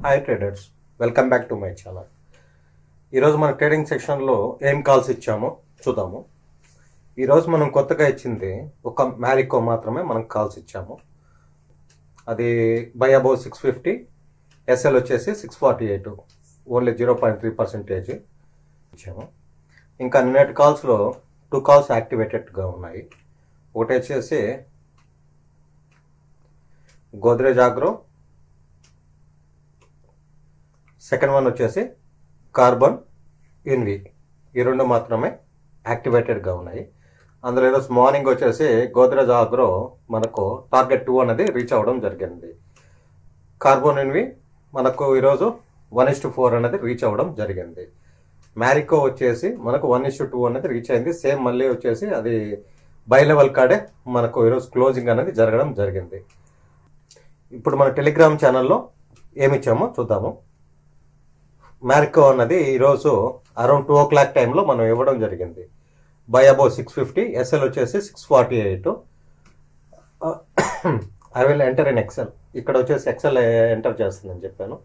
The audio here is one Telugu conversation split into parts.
Hi traders, welcome back to my channel. ఈరోజు మన ట్రేడింగ్ సెక్షన్లో ఏం కాల్స్ ఇచ్చామో చూద్దాము. ఈరోజు మనం కొత్తగా ఇచ్చింది ఒక మ్యారికో మాత్రమే మనం కాల్స్ ఇచ్చాము. అది బై అబౌవ్ 650, ఎస్ఎల్ వచ్చేసి 648, ఓన్లీ 0.3% ఇచ్చాము. ఇంకా నిన్నటి కాల్స్లో 2 కాల్స్ యాక్టివేటెడ్గా ఉన్నాయి. ఒకటి వచ్చేసి గోద్రేజ్ ఆగ్రో, సెకండ్ వన్ వచ్చేసి కార్బన్ ఎన్వి. ఈ రెండు మాత్రమే యాక్టివేటెడ్గా ఉన్నాయి. అందులో ఈరోజు మార్నింగ్ వచ్చేసి గోద్రేజ్ ఆగ్రో మనకు టార్గెట్ 2 అనేది రీచ్ అవ్వడం జరిగింది. కార్బన్ ఎన్వి మనకు ఈరోజు 1:4 అనేది రీచ్ అవ్వడం జరిగింది. మ్యారికో వచ్చేసి మనకు 1:2 అనేది రీచ్ అయింది. సేమ్ మళ్ళీ వచ్చేసి అది బై లెవెల్ కాడే మనకు ఈరోజు క్లోజింగ్ అనేది జరగడం జరిగింది. ఇప్పుడు మన టెలిగ్రామ్ ఛానల్లో ఏమిచ్చామో చూద్దాము. మ్యారికో అన్నది ఈరోజు అరౌండ్ 2 o'clock టైంలో మనం ఇవ్వడం జరిగింది. బై అబౌవ్ 650, ఎస్ఎల్ వచ్చేసి 648. I will enter in Excel. ఇక్కడ వచ్చేసి ఎక్సెల్ ఎంటర్ చేస్తుందని చెప్పాను.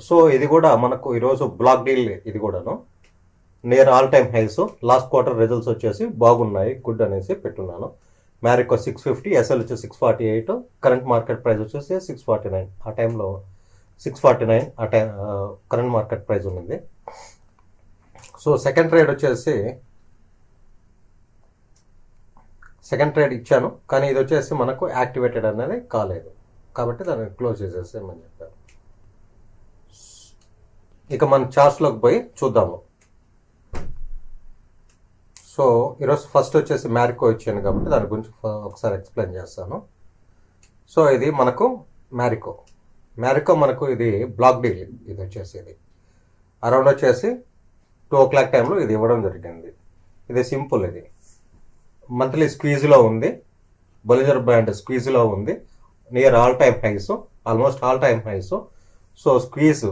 సో ఇది కూడా మనకు ఈరోజు బ్లాక్ డీల్, ఇది కూడాను near all time highs. Last quarter results వచ్చేసి బాగున్నాయి, గుడ్ అనేసి పెట్టున్నాను. మ్యారికో 650, ఎస్ఎల్ వచ్చేసి 648, కరెంట్ మార్కెట్ ప్రైస్ వచ్చేసి 649. ఆ టైంలో 649 ఆ టైం కరెంట్ మార్కెట్ ప్రైస్ ఉంది. సో సెకండ్ ట్రేడ్ వచ్చేసి సెకండ్ ట్రేడ్ ఇచ్చాను, కానీ ఇది వచ్చేసి మనకు యాక్టివేటెడ్ అనేది కాలేదు, కాబట్టి దాన్ని క్లోజ్ చేసేసేమని చెప్పాను. ఇక మన చార్ట్స్లోకి పోయి చూద్దాము. సో ఈరోజు ఫస్ట్ వచ్చేసి మ్యారికో ఇచ్చాను కాబట్టి దాని గురించి ఒకసారి ఎక్స్ప్లెయిన్ చేస్తాను. సో ఇది మనకు మ్యారికో మనకు ఇది బ్లాక్ డీల్. ఇది వచ్చేసి ఇది అరౌండ్ వచ్చేసి 2 o'clock టైంలో ఇది ఇవ్వడం జరిగింది. ఇది సింపుల్. ఇది మంత్లీ స్క్వీజ్లో ఉంది, బొలిజర్ బ్యాండ్ స్క్వీజ్లో ఉంది, near all time highs, almost all time highs. So squeeze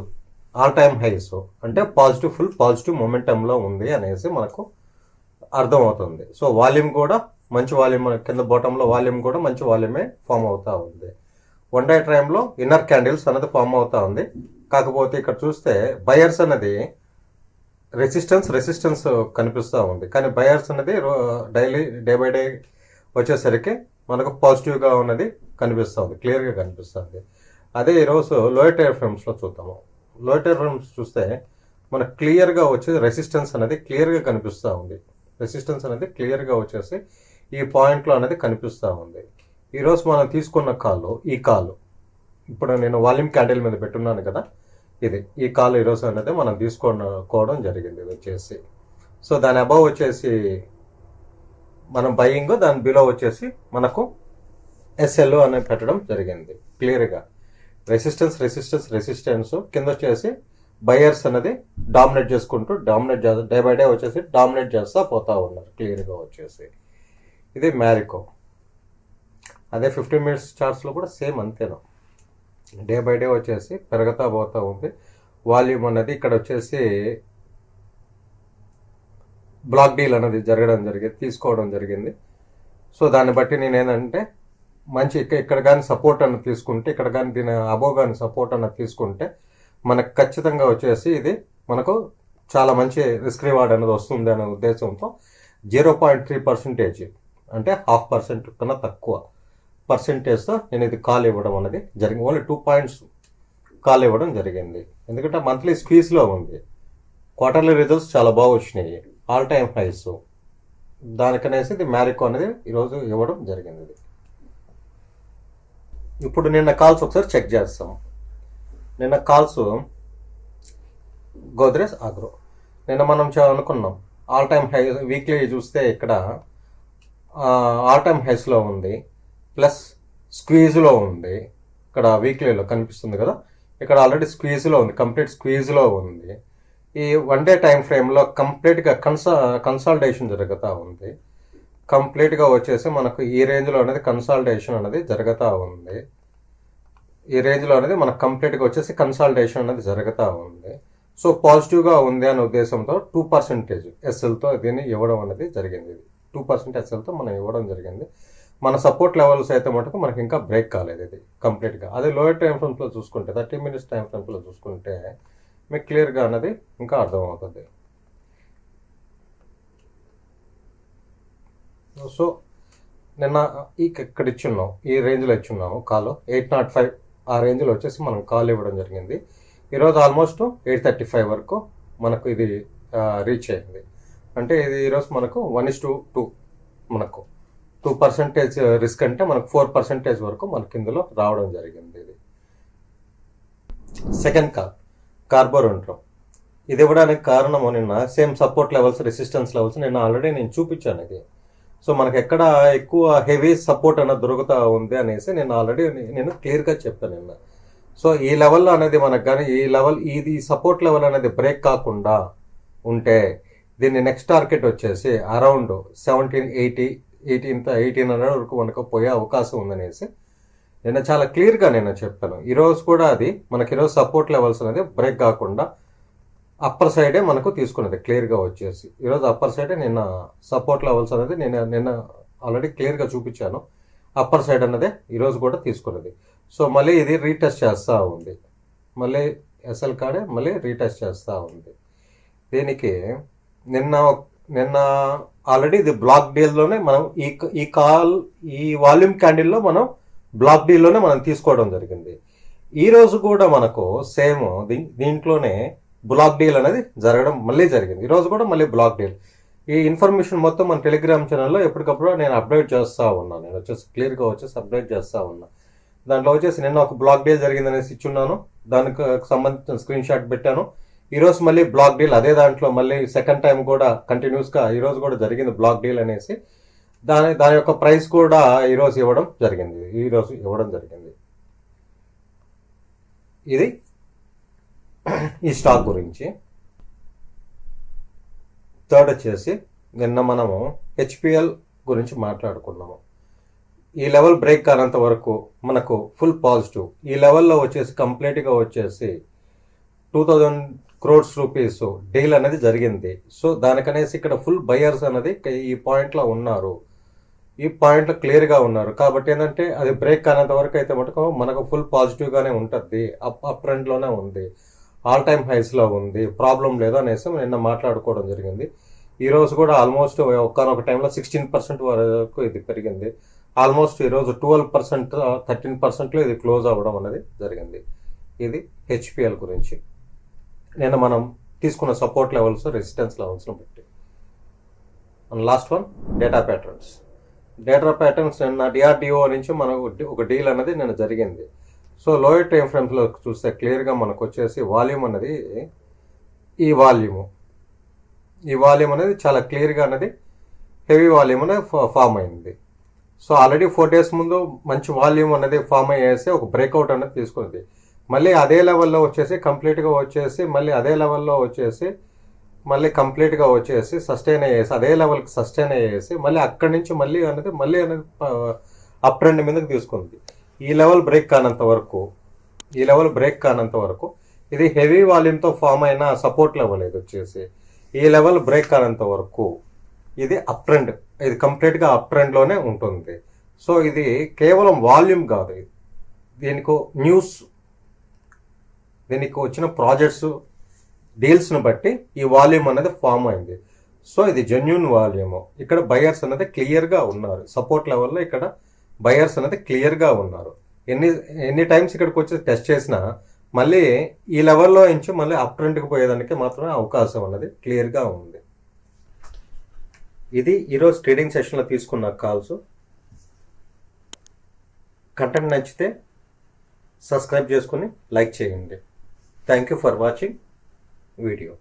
all time highs అంటే ఫుల్ పాజిటివ్ మొమెంటంలో ఉంది అనేసి మనకు అర్థమవుతుంది. సో వాల్యూమ్ కూడా మంచి వాల్యూమ్, కింద బాటంలో వాల్యూమ్ కూడా మంచి వాల్యూమే ఫామ్ అవుతా ఉంది. 1 day టైంలో ఇన్నర్ క్యాండిల్స్ అనేది ఫామ్ అవుతా ఉంది. కాకపోతే ఇక్కడ చూస్తే బయర్స్ అనేది రెసిస్టెన్స్ కనిపిస్తూ ఉంది, కానీ బయర్స్ అనేది డే బై డే వచ్చేసరికి మనకు పాజిటివ్గా ఉన్నది కనిపిస్తుంది, క్లియర్గా కనిపిస్తుంది. అదే ఈరోజు లోయర్ టైర్ ఫ్రేమ్స్లో చూద్దాము. లోయర్ టైర్ ఫ్రేమ్స్ చూస్తే మనకు క్లియర్గా వచ్చేసి రెసిస్టెన్స్ అనేది క్లియర్గా కనిపిస్తూ ఉంది. రెసిస్టెన్స్ అనేది క్లియర్గా వచ్చేసి ఈ పాయింట్లో అనేది కనిపిస్తూ ఉంది. ఈరోజు మనం తీసుకున్న ఈ కాలు ఇప్పుడు నేను వాల్యూమ్ క్యాండిల్ మీద పెట్టున్నాను కదా, ఈ కాలు ఈరోజు అనేది మనం తీసుకోవడం జరిగింది. ఇది వచ్చేసి సో దాని అబౌవ్ వచ్చేసి మనం బయింగ్, దాని బిలో వచ్చేసి మనకు ఎస్ఎల్ అనేది పెట్టడం జరిగింది. క్లియర్గా రెసిస్టెన్స్ కింద వచ్చేసి బయర్స్ అనేది డామినేట్ చేసుకుంటూ డే బై డే వచ్చేసి డామినేట్ చేస్తూ పోతా ఉన్నారు క్లియర్గా వచ్చేసి. ఇది మ్యారికో. అదే 15 minutes చార్ట్స్లో కూడా సేమ్ అంతేనా, డే బై డే వచ్చేసి పెరుగుతా పోతూ ఉంది. వాల్యూమ్ అనేది ఇక్కడ వచ్చేసి బ్లాక్ డీల్ అనేది తీసుకోవడం జరిగింది. సో దాన్ని బట్టి నేను ఏంటంటే మంచి ఇక్కడ కానీ సపోర్ట్ అన్నది తీసుకుంటే, ఇక్కడ కానీ దీని అబోవ్ కానీ సపోర్ట్ అన్నది తీసుకుంటే మనకు ఖచ్చితంగా వచ్చేసి ఇది మనకు చాలా మంచి రిస్క్ రివార్డ్ అనేది వస్తుంది అనే ఉద్దేశంతో 0.3% అంటే 0.5% కన్నా తక్కువ పర్సెంటేజ్తో నేను ఇది కాల్ ఇవ్వడం అనేది జరిగింది. ఓన్లీ 2 points కాల్ ఇవ్వడం జరిగింది. ఎందుకంటే మంత్లీ స్క్వీజ్లో ఉంది, క్వార్టర్లీ రిజల్ట్స్ చాలా బాగా వచ్చినాయి, ఆల్ టైమ్ హైస్. దానికనేసి ఇది మ్యారికో అనేది ఈరోజు ఇవ్వడం జరిగింది. ఇప్పుడు నిన్న కాల్స్ ఒకసారి చెక్ చేస్తాం. నిన్న కాల్స్ గోద్రేజ్ ఆగ్రో నిన్న మనం అనుకున్నాం ఆల్ టైమ్ హై. వీక్లీ చూస్తే ఇక్కడ ఆల్ టైమ్ హైస్లో ఉంది, ప్లస్ స్క్వీజ్లో ఉంది. ఇక్కడ వీక్లీలో కనిపిస్తుంది కదా, ఇక్కడ ఆల్రెడీ స్క్వీజ్లో ఉంది, కంప్లీట్ స్క్వీజ్లో ఉంది. ఈ 1 day టైం ఫ్రేమ్లో కంప్లీట్గా కన్సాలిడేషన్ జరుగుతూ ఉంది. కంప్లీట్గా వచ్చేసి మనకు ఈ రేంజ్లో అనేది కన్సాలిడేషన్ అనేది జరుగుతూ ఉంది. ఈ రేంజ్లో అనేది మనకు కంప్లీట్గా వచ్చేసి కన్సాలిడేషన్ అనేది జరుగుతూ ఉంది. సో పాజిటివ్గా ఉంది అనే ఉద్దేశంతో 2% ఎస్ఎల్తో దీన్ని ఇవ్వడం అనేది జరిగింది. 2% ఎస్ఎల్తో మనం ఇవ్వడం జరిగింది. మన సపోర్ట్ లెవెల్స్ అయితే మటుకు మనకి ఇంకా బ్రేక్ కాలేదు ఇది కంప్లీట్గా. అదే లోయర్ టైం ఫ్రేమ్స్లో చూసుకుంటే 30 minutes టైం ఫ్రేమ్స్లో చూసుకుంటే మీకు క్లియర్గా అన్నది ఇంకా అర్థమవుతుంది. సో నిన్న ఇక్కడ ఇచ్చున్నాం, ఈ రేంజ్లో ఇచ్చున్నాము కాలు 805 ఆ రేంజ్లో వచ్చేసి మనం కాల్ ఇవ్వడం జరిగింది. ఈరోజు ఆల్మోస్ట్ 835 వరకు మనకు ఇది రీచ్ అయింది. అంటే ఇది ఈరోజు మనకు 1:2 మనకు 2% రిస్క్ అంటే మనకు 4% వరకు మనకి ఇందులో రావడం జరిగింది. ఇది సెకండ్ కాల్ కార్బోరెంట్రో. ఇది ఇవ్వడానికి కారణము నిన్న same support levels, resistance levels నిన్న ఆల్రెడీ నేను చూపించాను ఇది. సో మనకి ఎక్కడ ఎక్కువ హెవీ సపోర్ట్ అనేది దొరుకుతూ ఉంది అనేసి నేను ఆల్రెడీ క్లియర్గా చెప్పాను నిన్న. సో ఈ లెవెల్లో అనేది మనకు కానీ ఈ లెవెల్ ఇది సపోర్ట్ లెవెల్ అనేది బ్రేక్ కాకుండా ఉంటే దీన్ని నెక్స్ట్ టార్గెట్ వచ్చేసి అరౌండ్ 1800 వరకు మనకు పోయే అవకాశం ఉందనేసి నేను చాలా క్లియర్గా నేను చెప్పాను. ఈరోజు కూడా అది మనకి ఈరోజు సపోర్ట్ లెవెల్స్ అనేది బ్రేక్ కాకుండా అప్పర్ సైడే మనకు తీసుకున్నది క్లియర్గా వచ్చేసి. ఈరోజు అప్పర్ సైడే నిన్న సపోర్ట్ లెవెల్స్ అనేది నేను ఆల్రెడీ క్లియర్గా చూపించాను. అప్పర్ సైడ్ అన్నదే ఈరోజు కూడా తీసుకున్నది. సో మళ్ళీ ఇది రీటెస్ట్ చేస్తూ ఉంది, మళ్ళీ ఎస్ఎల్ కాడే మళ్ళీ రీటెస్ట్ చేస్తూ ఉంది. దీనికి నిన్న ఆల్రెడీ ఇది బ్లాక్ డీల్లోనే మనం ఈ వాల్యూమ్ క్యాండిల్లో మనం బ్లాక్ డీల్లోనే మనం తీసుకోవడం జరిగింది. ఈరోజు కూడా మనకు సేమ్ దీంట్లోనే బ్లాక్ డీల్ అనేది జరగడం మళ్ళీ జరిగింది. ఈరోజు కూడా మళ్ళీ బ్లాక్ డీల్. ఈ ఇన్ఫర్మేషన్ మొత్తం మన టెలిగ్రామ్ ఛానల్లో ఎప్పటికప్పుడు నేను అప్డేట్ చేస్తూ ఉన్నాను. నేను వచ్చేసి క్లియర్గా వచ్చేసి అప్డేట్ చేస్తూ ఉన్నా. దాంట్లో వచ్చేసి నిన్న ఒక బ్లాక్ డీల్ జరిగిందనేసి ఇచ్చున్నాను, దానికి సంబంధించిన స్క్రీన్ షాట్ పెట్టాను. ఈరోజు మళ్ళీ బ్లాక్ డీల్ అదే దాంట్లో మళ్ళీ సెకండ్ టైం కూడా కంటిన్యూస్గా ఈరోజు కూడా జరిగింది బ్లాక్ డీల్ అనేసి. దాని యొక్క ప్రైస్ కూడా ఈరోజు ఇవ్వడం జరిగింది. ఇది ఈ స్టాక్ గురించి. థర్డ్ వచ్చేసి నిన్న మనము హెచ్పిఎల్ గురించి మాట్లాడుకున్నాము. ఈ లెవెల్ బ్రేక్ కానంత వరకు మనకు ఫుల్ పాజిటివ్. ఈ లెవెల్లో వచ్చేసి కంప్లీట్గా వచ్చేసి 2000 crores రూపీస్ డీల్ అనేది జరిగింది. సో దానికనేసి ఇక్కడ ఫుల్ బయర్స్ అనేది ఈ పాయింట్లో ఉన్నారు, ఈ పాయింట్లో క్లియర్గా ఉన్నారు. కాబట్టి ఏంటంటే అది బ్రేక్ కానంత వరకు అయితే మటుకు మనకు ఫుల్ పాజిటివ్గానే ఉంటుంది, అప్ ట్రెండ్లోనే ఉంది, ఆల్ టైమ్ హైస్లో ఉంది, ప్రాబ్లం లేదు అనేసి నిన్న మాట్లాడుకోవడం జరిగింది. ఈరోజు కూడా ఆల్మోస్ట్ ఒక్కనొక టైంలో 16% వరకు ఇది పెరిగింది. ఆల్మోస్ట్ ఈరోజు 12%, 13%లో ఇది క్లోజ్ అవ్వడం అనేది జరిగింది. ఇది హెచ్పిఎల్ గురించి. నేను మనం తీసుకున్న సపోర్ట్ లెవెల్స్, రెసిస్టెన్స్ లెవెల్స్ను బట్టి. And last one data patterns. నిన్న డిఆర్డిఓ నుంచి మనకు ఒక డీల్ అనేది నిన్న జరిగింది. సో లోయర్ టైం ఫ్రేమ్స్లో చూస్తే క్లియర్గా మనకు వచ్చేసి వాల్యూమ్ అనేది ఈ వాల్యూమ్ అనేది చాలా క్లియర్గా అనేది హెవీ వాల్యూమ్ అనేది ఫామ్ అయింది. సో ఆల్రెడీ 4 days ముందు మంచి వాల్యూమ్ అనేది ఫామ్ అయ్యేసి ఒక బ్రేక్అవుట్ అనేది తీసుకుంది. మళ్ళీ అదే లెవెల్లో వచ్చేసి కంప్లీట్గా వచ్చేసి మళ్ళీ అదే లెవెల్లో వచ్చేసి మళ్ళీ కంప్లీట్గా వచ్చేసి సస్టైన్ అయ్యేసి అదే లెవెల్కి సస్టైన్ అయ్యేసి మళ్ళీ అక్కడి నుంచి మళ్ళీ అనేది అప్ ట్రెండ్ మీదకి తీసుకుంది. ఈ లెవెల్ బ్రేక్ కానంత వరకు ఇది హెవీ వాల్యూమ్తో ఫామ్ అయిన సపోర్ట్ లెవెల్. ఇది వచ్చేసి ఈ లెవెల్ బ్రేక్ కానంత వరకు ఇది అప్ ట్రెండ్, ఇది కంప్లీట్గా అప్ ట్రెండ్లోనే ఉంటుంది. సో ఇది కేవలం వాల్యూమ్ కాదు, దీనికి వచ్చిన ప్రాజెక్ట్స్, డీల్స్ను బట్టి ఈ వాల్యూమ్ అనేది ఫామ్ అయింది. సో ఇది జెన్యూన్ వాల్యూమ్. ఇక్కడ బయర్స్ అనేది క్లియర్గా ఉన్నారు, సపోర్ట్ లెవెల్లో ఇక్కడ బయర్స్ అనేది క్లియర్గా ఉన్నారు. ఎన్ని టైమ్స్ ఇక్కడికి వచ్చి టెస్ట్ చేసినా మళ్ళీ ఈ లెవెల్లో నుంచి మళ్ళీ అప్ ట్రెండ్కి పోయేదానికి మాత్రమే అవకాశం అనేది క్లియర్గా ఉంది. ఇది ఈరోజు ట్రేడింగ్ సెషన్లో తీసుకున్న కాల్స్. కంటెంట్ నచ్చితే సబ్స్క్రైబ్ చేసుకుని లైక్ చేయండి. Thank you for watching video.